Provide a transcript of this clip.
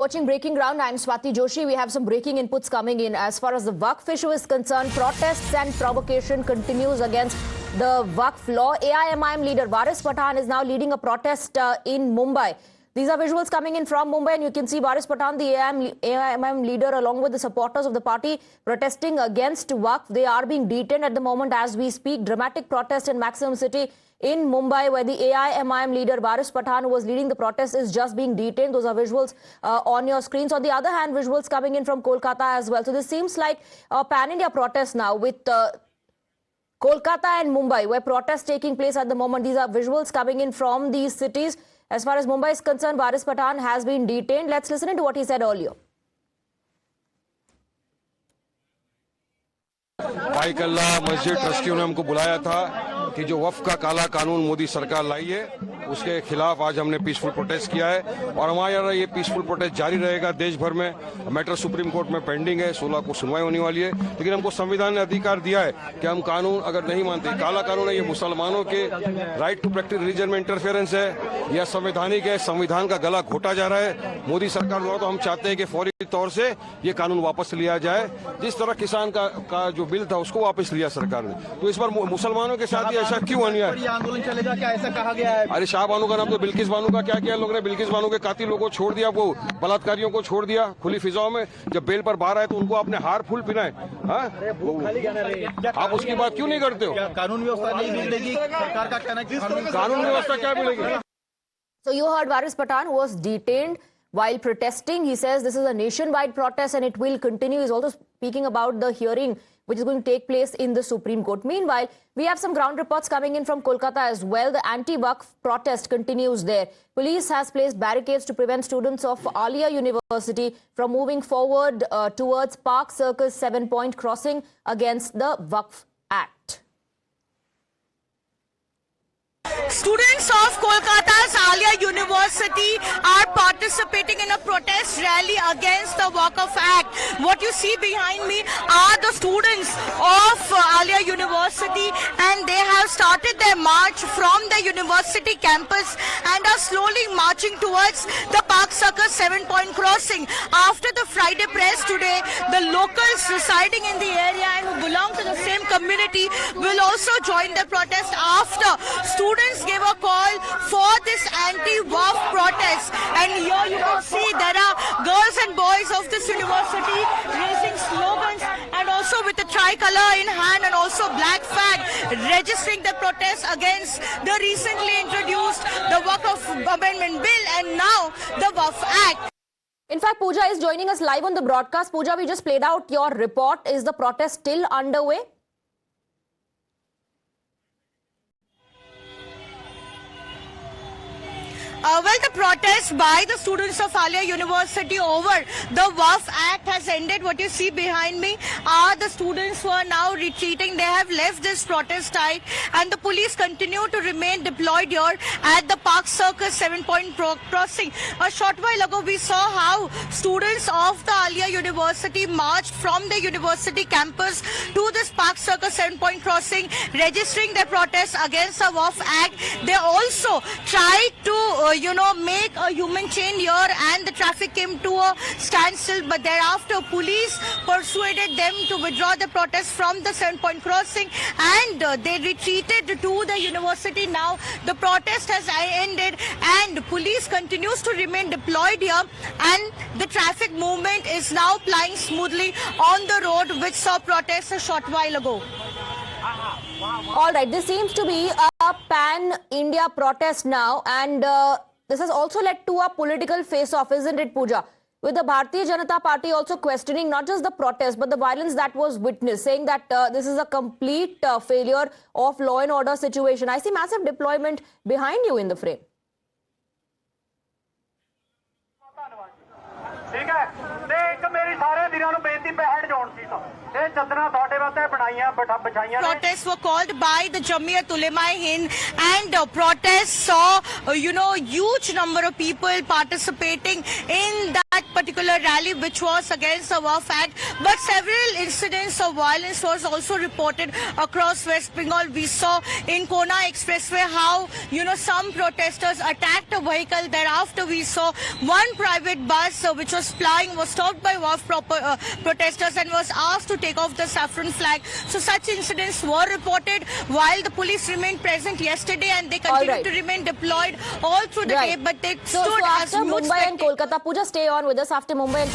Watching Breaking Ground, I'm Swati Joshi. We have some breaking inputs coming in. As far as the Waqf issue is concerned, protests and provocation continues against the Waqf law. AIMIM leader Waris Pathan is now leading a protest in Mumbai. These are visuals coming in from Mumbai, and you can see Waris Pathan, the AIMIM leader, along with the supporters of the party, protesting against Waqf. They are being detained at the moment as we speak. Dramatic protest in Maximum City in Mumbai, where the AIMIM leader Waris Pathan, who was leading the protest, is just being detained. Those are visuals on your screens. On the other hand, visuals coming in from Kolkata as well. So this seems like a pan-India protest now with Kolkata and Mumbai, where protests taking place at the moment. These are visuals coming in from these cities. As far as Mumbai is concerned, Waris Pathan has been detained. Let's listen to what he said earlier. भाई कल्ला मस्जिद ट्रस्टियों ने हमको बुलाया था कि जो वक्फ का काला कानून मोदी सरकार लाई है उसके खिलाफ आज हमने पीसफुल प्रोटेस्ट किया है और हमारे यहाँ ये पीसफुल प्रोटेस्ट जारी रहेगा देश भर में। मैटर सुप्रीम कोर्ट में पेंडिंग है, 16 को सुनवाई होने वाली है, लेकिन हमको संविधान ने अधिकार दिया है कि हम कानून अगर नहीं मानते, काला कानून है, ये मुसलमानों के राइट टू प्रैक्टिस रिलीजन में इंटरफेरेंस है, यह संवैधानिक है, संविधान का गला घोटा जा रहा है मोदी सरकार द्वारा। तो हम चाहते हैं कि फौरी तौर से ये कानून वापस लिया जाए। जिस तरह किसान का जो बिल था उसको वापस लिया सरकार ने, तो इस बार मुसलमानों के साथ ही ऐसा क्यों अन्याय? आंदोलन चलेगा क्या, ऐसा कहा गया है? अरे शाह बानो का नाम तो बिल्किस बानो का क्या किया लोगों ने? बिल्किस बानो के कातिलों को छोड़ दिया, वो बलात्कारियों को छोड़ दिया खुली फिजाओं में। जब बेल पर बाहर आए तो उनको आपने हार फूल पिनाए। आप उसकी बात क्यों नहीं करते हो? कानून व्यवस्था नहीं बिगड़ेगी, सरकार का कहना है कानून व्यवस्था क्या बिगड़ेगी? So you heard Waris Pathan, who was detained while protesting. He says this is a nationwide protest and it will continue. He's also speaking about the hearing which is going to take place in the Supreme Court. Meanwhile, we have some ground reports coming in from Kolkata as well. The anti-Waqf protest continues there. Police has placed barricades to prevent students of Alia University from moving forward towards Park Circus 7-point crossing against the Waqf Act. Students of Kolkata's Alia University are participating in a protest rally against the Waqf Act. What you see behind me are the students of Alia University, and they have started their march from the university campus and are slowly marching towards the Park Circus 7-point crossing. After the Friday press today, the locals residing in the area and who belong to the same community will also join the protest after students gave a call for this anti-Waqf protest. And here you can see there are girls and boys of this university raising slogans and also with the tricolor in hand and also black flag registering the protest against the recently introduced the Waqf Amendment Bill and now the Waqf Act. In fact, Pooja is joining us live on the broadcast. Pooja, we just played out your report. Is the protest still underway? Well, the protest by the students of Alia University over the Waqf Act has ended. What you see behind me are the students who are now retreating. They have left this protest site and the police continue to remain deployed here at the Park Circus 7-point crossing. A short while ago, we saw how students of the Alia University marched from the university campus to this Park Circus 7-point crossing, registering their protest against the Waqf Act. They also tried to make a human chain here and the traffic came to a standstill, but thereafter police persuaded them to withdraw the protest from the 7-point crossing and they retreated to the university. Now the protest has ended and police continues to remain deployed here and the traffic movement is now plying smoothly on the road which saw protests a short while ago. All right, this seems to be a pan-India protest now, and this has also led to a political face-off, isn't it, Pooja? With the Bharatiya Janata Party also questioning not just the protest, but the violence that was witnessed, saying that this is a complete failure of law and order situation. I see massive deployment behind you in the frame. Protests were called by the Jamiyat Ulema-e-Hind and protests saw, huge number of people participating in that that particular rally which was against the WAF Act. But several incidents of violence was also reported across West Bengal. We saw in Kona Expressway how, some protesters attacked a vehicle. Thereafter, we saw one private bus which was flying was stopped by WAF protesters and was asked to take off the saffron flag. So such incidents were reported while the police remained present yesterday, and they continue right. to remain deployed all through the day. But they So stood as after mute Mumbai and spectators. Kolkata, Pooja, stay on with us. After Mumbai and